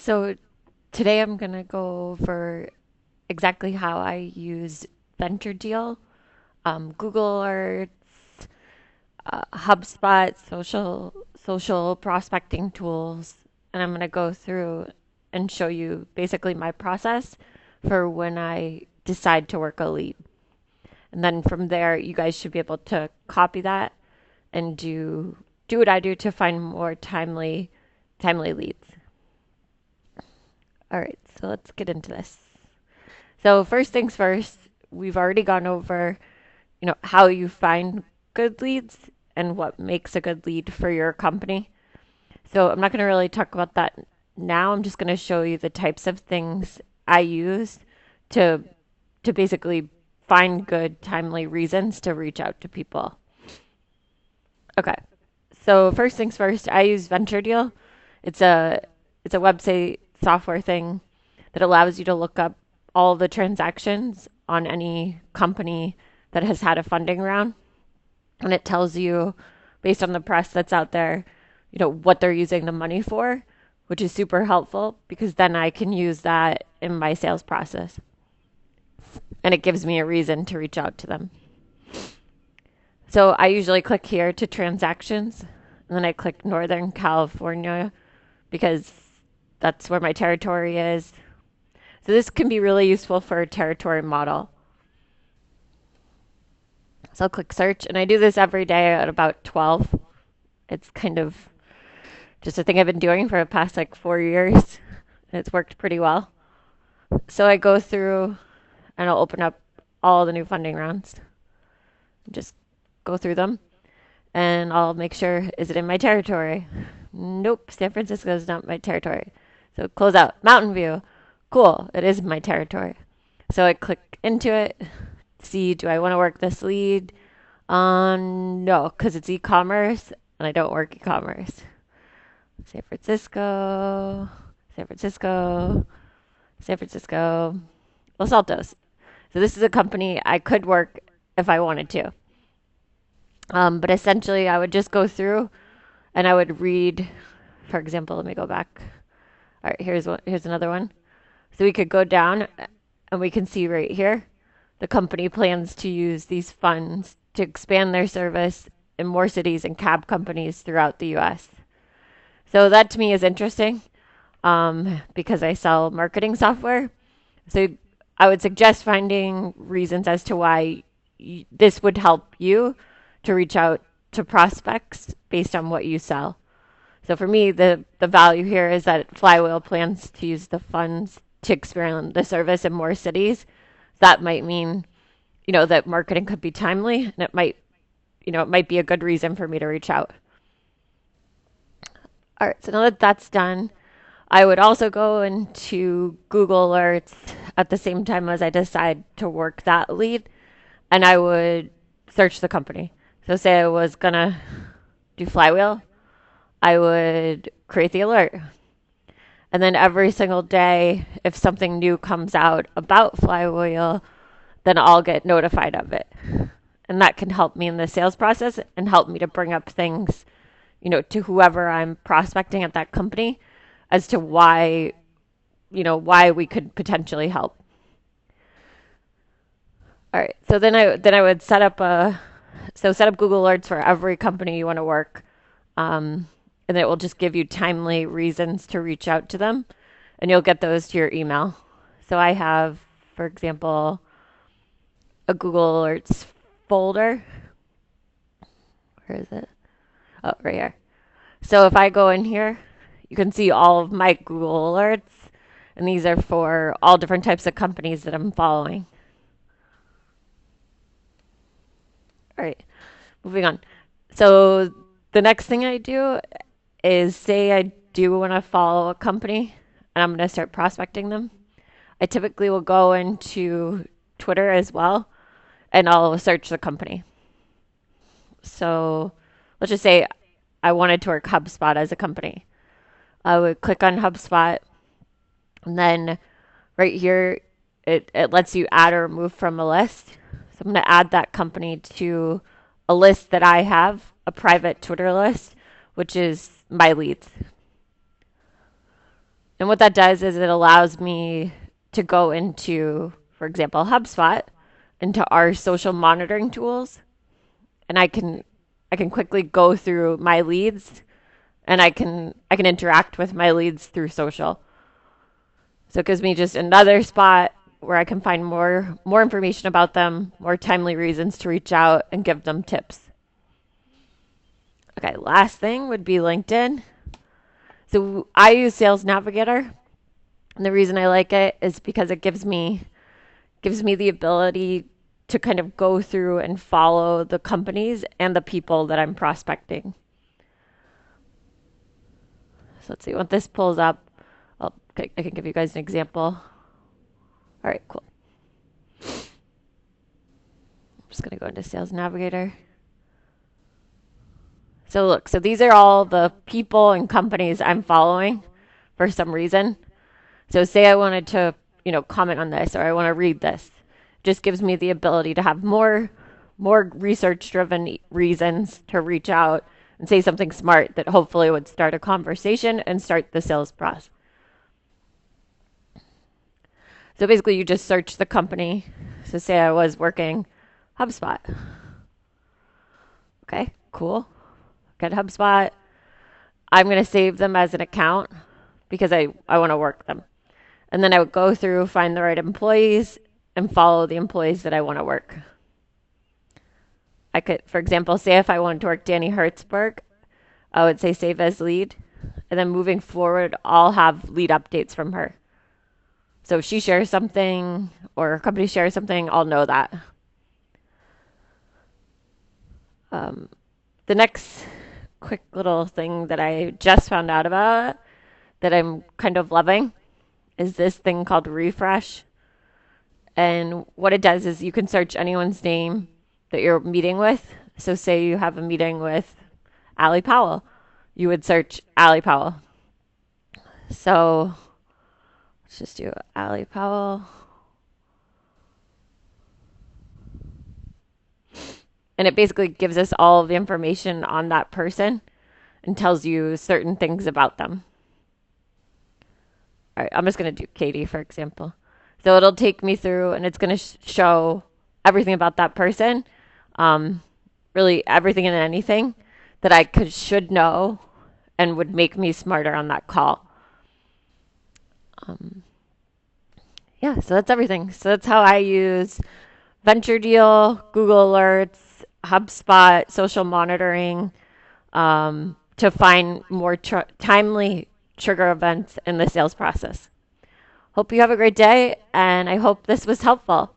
So today I'm going to go over exactly how I use VentureDeal, Google Alerts, HubSpot, social prospecting tools, and I'm going to go through and show you basically my process for when I decide to work a lead. And then from there, you guys should be able to copy that and do what I do to find more timely leads. All right, so let's get into this. So first things first, we've already gone over, how you find good leads and what makes a good lead for your company. So I'm not going to really talk about that now. I'm just going to show you the types of things I use to basically find good timely reasons to reach out to people. Okay. So first things first, I use VentureDeal. It's a it's a website software thing that allows you to look up all the transactions on any company that has had a funding round. And it tells you, based on the press that's out there, what they're using the money for, which is super helpful because then I can use that in my sales process. And it gives me a reason to reach out to them. So I usually click here to transactions, and then I click Northern California because that's where my territory is. So this can be really useful for a territory model. So I'll click search, and I do this every day at about 12. It's kind of just a thing I've been doing for the past like 4 years. And it's worked pretty well. So I go through and I'll open up all the new funding rounds. Just go through them and I'll make sure, is it in my territory? Nope, San Francisco is not my territory. So close out. Mountain View. Cool, it is my territory. So I click into it, see, do I want to work this lead? No, because it's e-commerce and I don't work e-commerce. San Francisco, San Francisco, San Francisco, Los Altos. So this is a company I could work if I wanted to. But essentially, I would just go through and I would read. For example, let me go back. All right, here's another one. So we could go down and we can see right here the company plans to use these funds to expand their service in more cities and cab companies throughout the US. So that to me is interesting because I sell marketing software. So I would suggest finding reasons as to why this would help you to reach out to prospects based on what you sell. So for me, the value here is that Flywheel plans to use the funds to expand the service in more cities. That might mean, that marketing could be timely and it might be a good reason for me to reach out. All right, so now that that's done, I would also go into Google Alerts at the same time as I decide to work that lead, and I would search the company. So, say I was gonna do Flywheel, I would create the alert. And then every single day, if something new comes out about Flywheel, then I'll get notified of it. And that can help me in the sales process and help me to bring up things, to whoever I'm prospecting at that company as to why we could potentially help. All right. So then I would set up Google Alerts for every company you want to work, and it will just give you timely reasons to reach out to them, and you'll get those to your email. So I have, for example, a Google Alerts folder. Where is it? Oh, right here. So if I go in here, you can see all of my Google Alerts, and these are for all different types of companies that I'm following. All right, moving on. So the next thing I do is say I do want to follow a company and I'm going to start prospecting them. I typically will go into Twitter as well and I'll search the company. So let's just say I wanted to work HubSpot as a company. I would click on HubSpot and then right here it lets you add or remove from a list. So I'm going to add that company to a list that I have, a private Twitter list, which is my leads. And what that does is it allows me to go into, for example, HubSpot, into our social monitoring tools, and I can quickly go through my leads, and I can interact with my leads through social. So it gives me just another spot where I can find more information about them, more timely reasons to reach out and give them tips. Okay, last thing would be LinkedIn. So I use Sales Navigator, and the reason I like it is because it gives me the ability to kind of go through and follow the companies and the people that I'm prospecting. So let's see what this pulls up. I can give you guys an example. All right, cool. I'm just going to go into Sales Navigator. So look, so these are all the people and companies I'm following for some reason. So say I wanted to, comment on this or I want to read this. It just gives me the ability to have more research driven reasons to reach out and say something smart that hopefully would start a conversation and start the sales process. So basically you just search the company. So say I was working HubSpot. Okay, cool. Get HubSpot. I'm going to save them as an account because I want to work them. And then I would go through, find the right employees, and follow the employees that I want to work. I could, for example, say if I wanted to work Danny Hertzberg, I would say save as lead. And then moving forward, I'll have lead updates from her. So if she shares something or her company shares something, I'll know that. The next quick little thing that I just found out about that I'm kind of loving is this thing called Refresh. And what it does is you can search anyone's name that you're meeting with. So say you have a meeting with Allie Powell, you would search Allie Powell. So let's just do Allie Powell. And it basically gives us all of the information on that person and tells you certain things about them. All right, I'm just going to do Katie, for example. So it'll take me through and it's going to show everything about that person, really everything and anything that should know and would make me smarter on that call. Yeah, so that's everything. So that's how I use Venture Deal, Google Alerts, HubSpot, social monitoring, to find more timely trigger events in the sales process. Hope you have a great day, and I hope this was helpful.